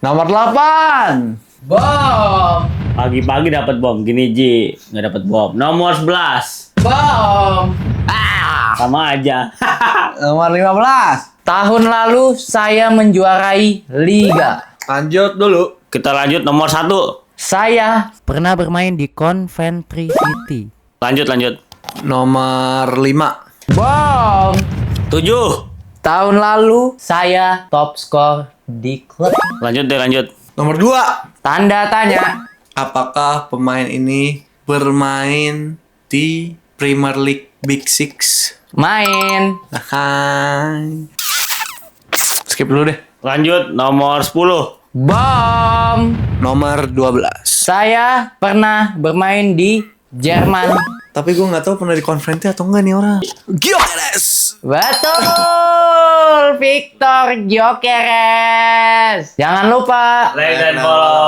Nomor 8. Bom. Pagi-pagi dapat bom. Gini Ji, nggak dapat bom. Nomor 11. Bom. Sama aja. Nomor 15. Tahun lalu saya menjuarai liga. Lanjut dulu. Kita lanjut nomor 1. Saya pernah bermain di Coventry City. Lanjut. Nomor 5. Bom. 7. Tahun lalu saya top skor di klub. Lanjut. Nomor 2. Tanda tanya. Apakah pemain ini bermain di Premier League Big Six? Main. Hai. Skip dulu deh. Lanjut nomor 10. Bom. Nomor 12. Saya pernah bermain di Jerman. Tapi gue nggak tahu pernah di konferensi atau enggak nih orang. Gyökeres. Betul, Victor Gyökeres. Jangan lupa Like dan follow.